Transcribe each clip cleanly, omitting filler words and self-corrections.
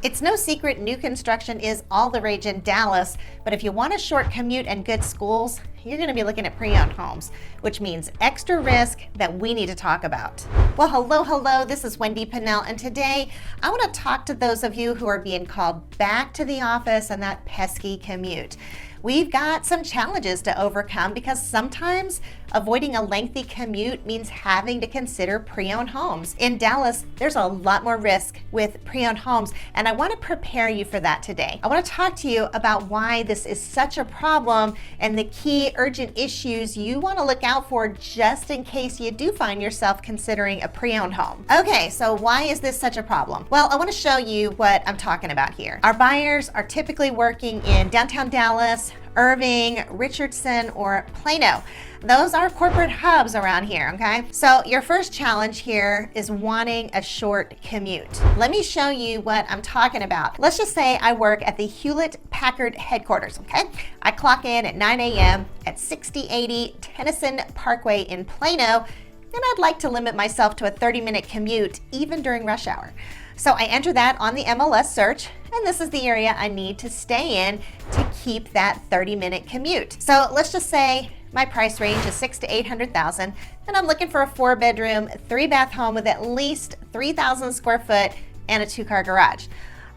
It's no secret new construction is all the rage in Dallas, but if you want a short commute and good schools, you're going to be looking at pre-owned homes, which means extra risk that we need to talk about. Well, hello, this is Wendy Pinnell, and today I want to talk to those of you who are being called back to the office and that pesky commute. We've got some challenges to overcome because sometimes avoiding a lengthy commute means having to consider pre-owned homes. In Dallas, there's a lot more risk with pre-owned homes, and I want to prepare you for that today. I want to talk to you about why this is such a problem and the key urgent issues you want to look out for just in case you do find yourself considering a pre-owned home. Okay, so why is this such a problem? Well, I want to show you what I'm talking about here. Our buyers are typically working in downtown Dallas, Irving, Richardson, or Plano. Those are corporate hubs around here, okay? So your first challenge here is wanting a short commute. Let me show you what I'm talking about. Let's just say I work at the Hewlett-Packard headquarters, okay? I clock in at 9 a.m. at 6080 Tennyson Parkway in Plano, and I'd like to limit myself to a 30-minute commute even during rush hour. So I enter that on the MLS search, and this is the area I need to stay in to keep that 30-minute commute. So let's just say my price range is $600,000 to $800,000, and I'm looking for a 4-bedroom, 3-bath home with at least 3,000 square foot and a 2-car garage.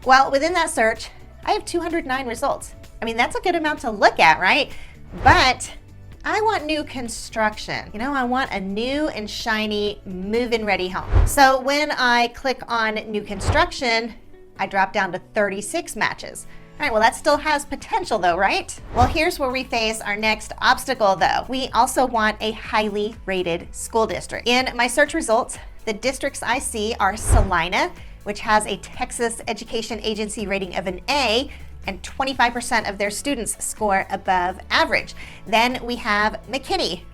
Well, within that search, I have 209 results. I mean, that's a good amount to look at, right? But I want new construction. I want a new and shiny move-in ready home. So when I click on new construction, I drop down to 36 matches. All right, well, that still has potential though, right? Well, here's where we face our next obstacle though. We also want a highly rated school district. In my search results, the districts I see are Salina, which has a Texas Education Agency rating of an A, and 25% of their students score above average. Then we have McKinney,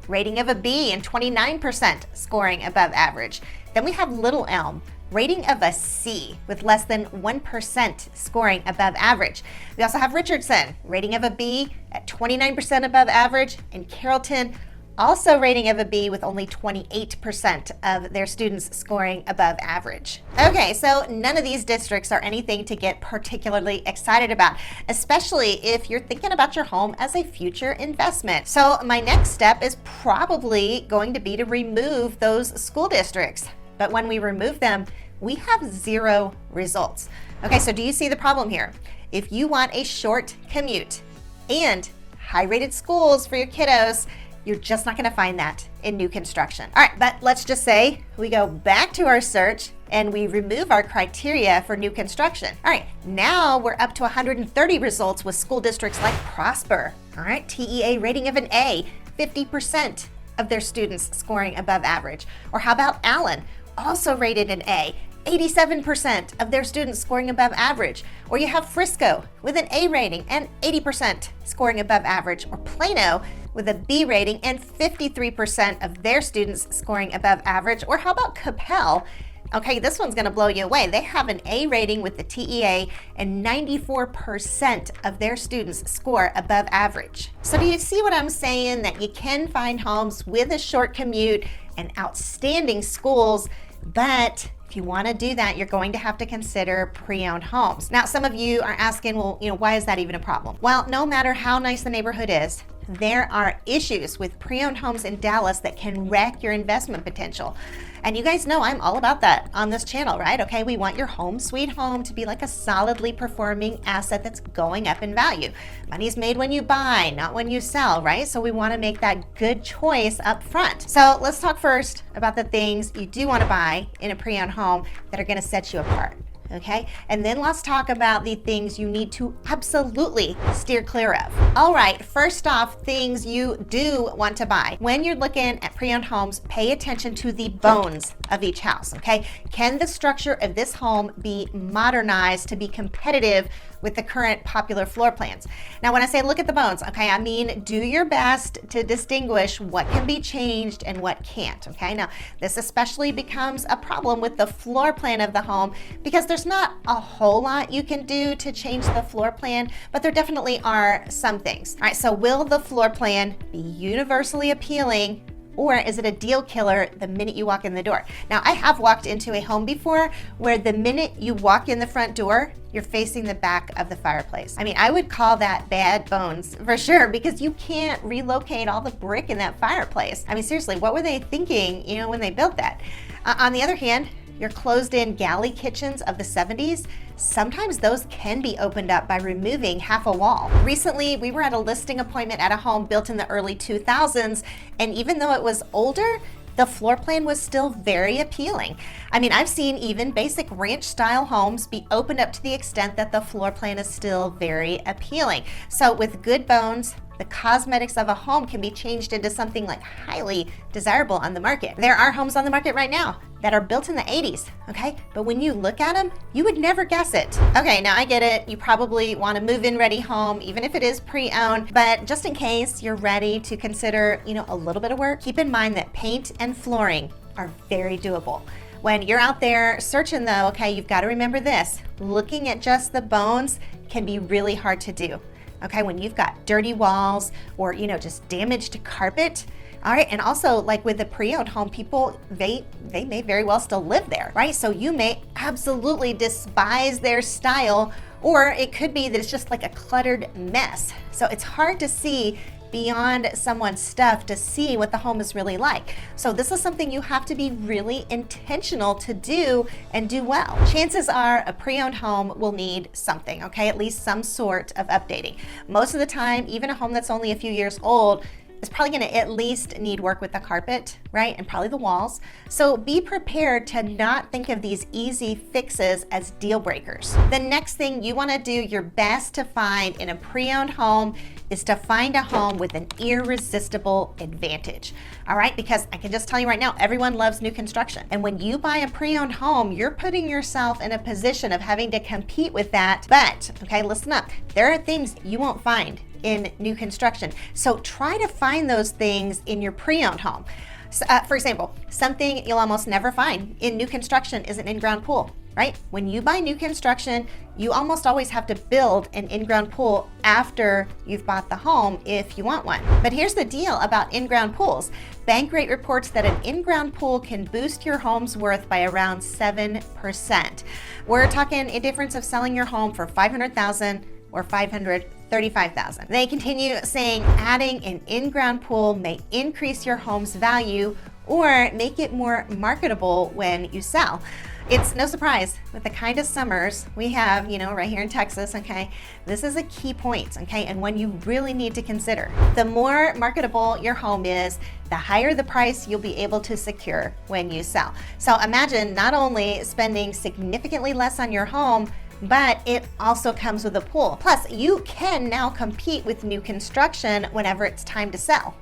rating of a B and 29% scoring above average. Then we have Little Elm, rating of a C with less than 1% scoring above average. We also have Richardson, rating of a B at 29% above average, and Carrollton, also rating of a B with only 28% of their students scoring above average. Okay, so none of these districts are anything to get particularly excited about, especially if you're thinking about your home as a future investment. So my next step is probably going to be to remove those school districts. But when we remove them, we have 0 results. Okay, so do you see the problem here? If you want a short commute and high-rated schools for your kiddos, you're just not gonna find that in new construction. All right, but let's just say we go back to our search and we remove our criteria for new construction. All right, now we're up to 130 results with school districts like Prosper. All right, TEA rating of an A, 50% of their students scoring above average. Or how about Allen, also rated an A, 87% of their students scoring above average. Or you have Frisco with an A rating and 80% scoring above average. Or Plano with a B rating and 53% of their students scoring above average. Or how about Capel? Okay, this one's gonna blow you away. They have an A rating with the TEA and 94% of their students score above average. So do you see what I'm saying? That you can find homes with a short commute and outstanding schools, but if you want to do that, you're going to have to consider pre-owned homes. Now, some of you are asking, well, why is that even a problem? Well, no matter how nice the neighborhood is, there are issues with pre-owned homes in Dallas that can wreck your investment potential. And you guys know I'm all about that on this channel, right? Okay, we want your home sweet home to be like a solidly performing asset that's going up in value. Money's made when you buy, not when you sell, right? So we want to make that good choice up front. So let's talk first about the things you do want to buy in a pre-owned home that are going to set you apart. Okay, and then let's talk about the things you need to absolutely steer clear of. All right, first off, things you do want to buy. When you're looking at pre-owned homes, pay attention to the bones of each house, okay? Can the structure of this home be modernized to be competitive with the current popular floor plans? Now, when I say look at the bones, okay, I mean do your best to distinguish what can be changed and what can't, okay? Now, this especially becomes a problem with the floor plan of the home because there's not a whole lot you can do to change the floor plan, but there definitely are some things. All right, so will the floor plan be universally appealing or is it a deal killer the minute you walk in the door? Now, I have walked into a home before where the minute you walk in the front door, you're facing the back of the fireplace. I mean, I would call that bad bones for sure, because you can't relocate all the brick in that fireplace. I mean, seriously, what were they thinking, when they built that? On the other hand, your closed-in galley kitchens of the 70s, sometimes those can be opened up by removing half a wall. Recently, we were at a listing appointment at a home built in the early 2000s, and even though it was older, the floor plan was still very appealing. I mean, I've seen even basic ranch-style homes be opened up to the extent that the floor plan is still very appealing. So with good bones, the cosmetics of a home can be changed into something like highly desirable on the market. There are homes on the market right now that are built in the 80s, okay? But when you look at them, you would never guess it. Okay, now I get it. You probably want a move-in ready home, even if it is pre-owned, but just in case you're ready to consider, a little bit of work, keep in mind that paint and flooring are very doable. When you're out there searching though, okay, you've got to remember this. Looking at just the bones can be really hard to do. Okay, when you've got dirty walls or, just damaged carpet. All right, and also like with the pre-owned home, people, they may very well still live there, right? So you may absolutely despise their style, or it could be that it's just like a cluttered mess. So it's hard to see beyond someone's stuff to see what the home is really like. So this is something you have to be really intentional to do and do well. Chances are a pre-owned home will need something, okay? At least some sort of updating. Most of the time, even a home that's only a few years old is probably gonna at least need work with the carpet, right? And probably the walls. So be prepared to not think of these easy fixes as deal breakers. The next thing you wanna do your best to find in a pre-owned home is to find a home with an irresistible advantage. All right, because I can just tell you right now, everyone loves new construction. And when you buy a pre-owned home, you're putting yourself in a position of having to compete with that. But, okay, listen up. There are things you won't find in new construction. So try to find those things in your pre-owned home. So, for example, something you'll almost never find in new construction is an in-ground pool, right? When you buy new construction, you almost always have to build an in-ground pool after you've bought the home if you want one. But here's the deal about in-ground pools. Bankrate reports that an in-ground pool can boost your home's worth by around 7%. We're talking a difference of selling your home for $500,000 or $535,000. They continue saying adding an in-ground pool may increase your home's value or make it more marketable when you sell. It's no surprise with the kind of summers we have, right here in Texas, okay? This is a key point, okay? And one you really need to consider. The more marketable your home is, the higher the price you'll be able to secure when you sell. So imagine not only spending significantly less on your home, but it also comes with a pool. Plus, you can now compete with new construction whenever it's time to sell.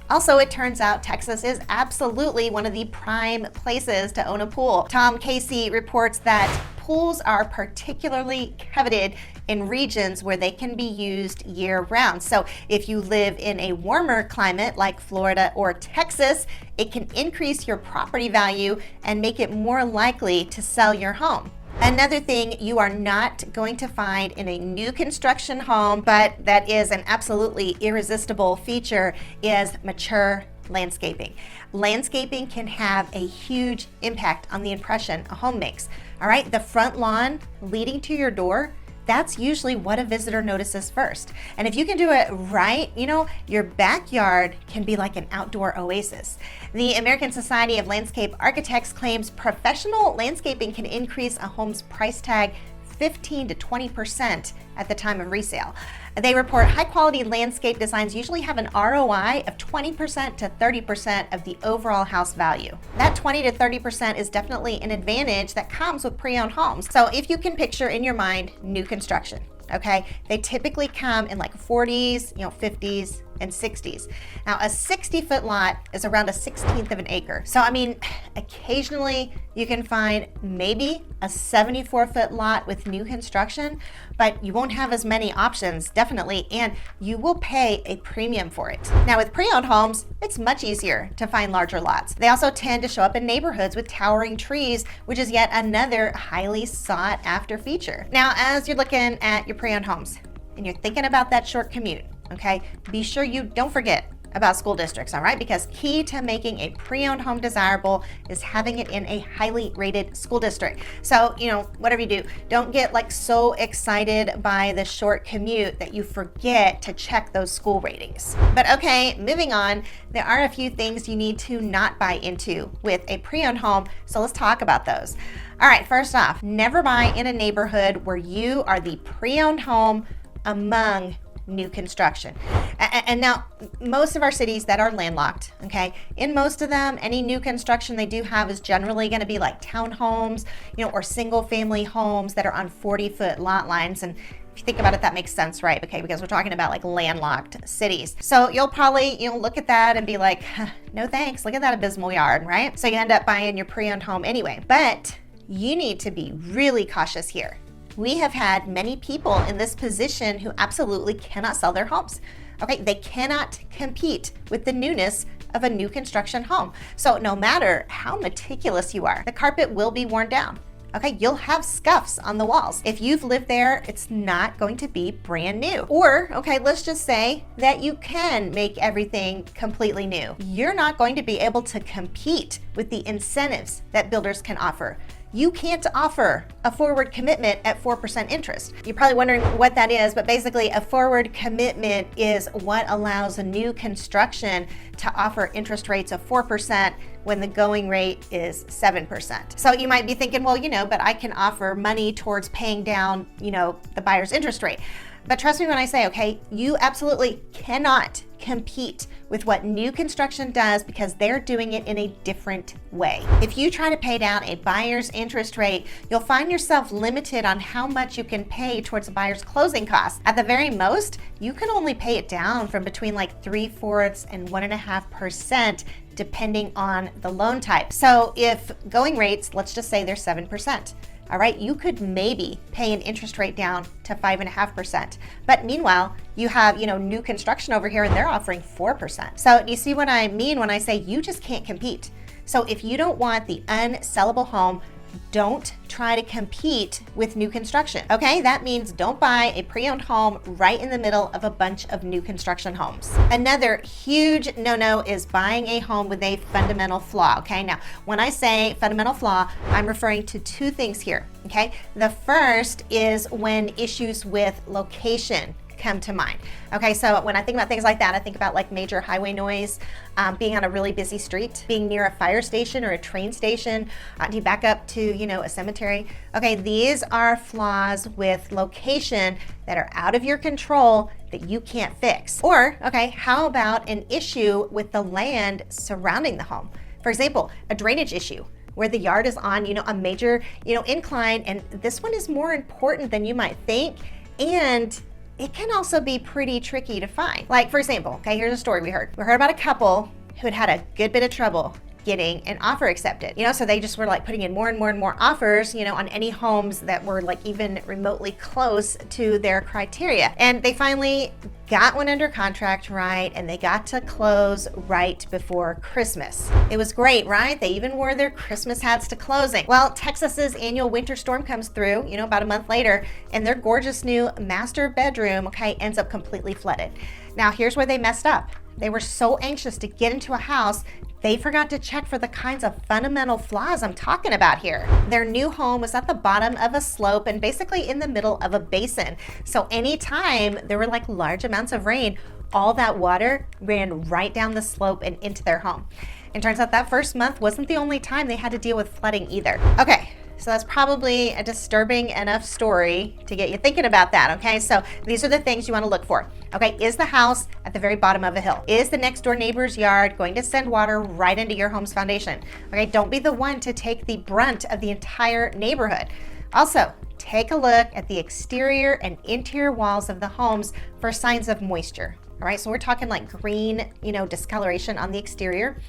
Also, it turns out Texas is absolutely one of the prime places to own a pool. Tom Casey reports that pools are particularly coveted in regions where they can be used year-round. So if you live in a warmer climate like Florida or Texas, it can increase your property value and make it more likely to sell your home. Another thing you are not going to find in a new construction home, but that is an absolutely irresistible feature, is mature landscaping. Landscaping can have a huge impact on the impression a home makes. All right, the front lawn leading to your door, that's usually what a visitor notices first. And if you can do it right, your backyard can be like an outdoor oasis. The American Society of Landscape Architects claims professional landscaping can increase a home's price tag 15 to 20% at the time of resale. They report high-quality landscape designs usually have an ROI of 20% to 30% of the overall house value. That 20 to 30% is definitely an advantage that comes with pre-owned homes. So if you can picture in your mind new construction, okay, they typically come in like 40s, 50s, and 60s. Now, a 60-foot lot is around a 16th of an acre. So, I mean, occasionally you can find maybe a 74-foot lot with new construction, but you won't have as many options, definitely, and you will pay a premium for it. Now, with pre-owned homes, it's much easier to find larger lots. They also tend to show up in neighborhoods with towering trees, which is yet another highly sought after feature. Now, as you're looking at your pre-owned homes and you're thinking about that short commute, okay, be sure you don't forget about school districts, all right? Because key to making a pre-owned home desirable is having it in a highly rated school district. So, whatever you do, don't get like so excited by the short commute that you forget to check those school ratings. But okay, moving on, there are a few things you need to not buy into with a pre-owned home. So let's talk about those. All right, first off, never buy in a neighborhood where you are the pre-owned home among new construction. And now most of our cities that are landlocked, okay, in most of them, any new construction they do have is generally going to be like townhomes, or single family homes that are on 40-foot lot lines. And if you think about it, that makes sense, right? Okay, because we're talking about like landlocked cities. So you'll probably, look at that and be like, no thanks, look at that abysmal yard, right? So you end up buying your pre-owned home anyway. But you need to be really cautious here. We have had many people in this position who absolutely cannot sell their homes. Okay, they cannot compete with the newness of a new construction home. So no matter how meticulous you are, the carpet will be worn down. Okay, you'll have scuffs on the walls. If you've lived there, it's not going to be brand new. Or, okay, let's just say that you can make everything completely new. You're not going to be able to compete with the incentives that builders can offer. You can't offer a forward commitment at 4% interest. You're probably wondering what that is, but basically a forward commitment is what allows a new construction to offer interest rates of 4% when the going rate is 7%. So you might be thinking, well, but I can offer money towards paying down, the buyer's interest rate. But trust me when I say, okay, you absolutely cannot compete with what new construction does because they're doing it in a different way. If you try to pay down a buyer's interest rate, you'll find yourself limited on how much you can pay towards a buyer's closing costs. At the very most, you can only pay it down from between like 3/4 and 1.5%, depending on the loan type. So if going rates, let's just say they're 7%. All right, you could maybe pay an interest rate down to 5.5%. But meanwhile, you have, new construction over here and they're offering 4%. So you see what I mean when I say you just can't compete. So if you don't want the unsellable home, don't try to compete with new construction. Okay, that means don't buy a pre-owned home right in the middle of a bunch of new construction homes. Another huge no-no is buying a home with a fundamental flaw. Okay, now when I say fundamental flaw, I'm referring to two things here. Okay, the first is when issues with location come to mind. Okay, so when I think about things like that, I think about like major highway noise, being on a really busy street, being near a fire station or a train station. Do you back up to, a cemetery? Okay, these are flaws with location that are out of your control that you can't fix. Or, okay, how about an issue with the land surrounding the home? For example, a drainage issue where the yard is on, a major, incline, and this one is more important than you might think. And it can also be pretty tricky to find. Like, for example, okay, here's a story we heard. We heard about a couple who had a good bit of trouble getting an offer accepted. So they just were like putting in more and more and more offers, on any homes that were like even remotely close to their criteria. And they finally got one under contract, right? And they got to close right before Christmas. It was great, right? They even wore their Christmas hats to closing. Well, Texas's annual winter storm comes through, about a month later, and their gorgeous new master bedroom, okay, ends up completely flooded. Now, here's where they messed up. They were so anxious to get into a house, they forgot to check for the kinds of fundamental flaws I'm talking about here. Their new home was at the bottom of a slope and basically in the middle of a basin. So anytime there were like large amounts of rain, all that water ran right down the slope and into their home. And turns out that first month wasn't the only time they had to deal with flooding either. Okay, so that's probably a disturbing enough story to get you thinking about that, okay? So these are the things you want to look for. Okay, is the house at the very bottom of a hill? Is the next door neighbor's yard going to send water right into your home's foundation? Okay, don't be the one to take the brunt of the entire neighborhood. Also, take a look at the exterior and interior walls of the homes for signs of moisture. All right, so we're talking like green, discoloration on the exterior.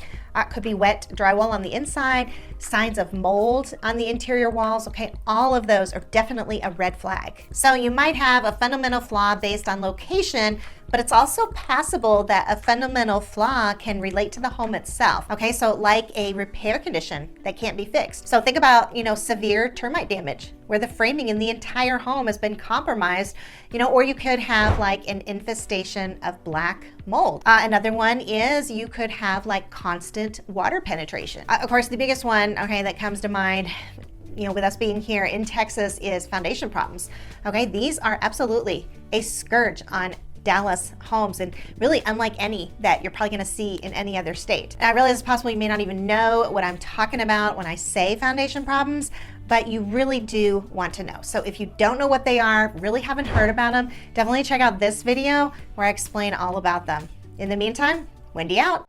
Could be wet drywall on the inside, signs of mold on the interior walls. Okay, all of those are definitely a red flag. So you might have a fundamental flaw based on location, but it's also possible that a fundamental flaw can relate to the home itself. Okay, so like a repair condition that can't be fixed. So think about, severe termite damage where the framing in the entire home has been compromised, or you could have like an infestation of black mold. Another one is you could have like constant water penetration. Of course, the biggest one, okay, that comes to mind, with us being here in Texas is foundation problems. Okay, these are absolutely a scourge on Dallas homes, and really unlike any that you're probably gonna see in any other state. And I realize it's possible you may not even know what I'm talking about when I say foundation problems, but you really do want to know. So if you don't know what they are, really haven't heard about them, definitely check out this video where I explain all about them. In the meantime, Wendy out.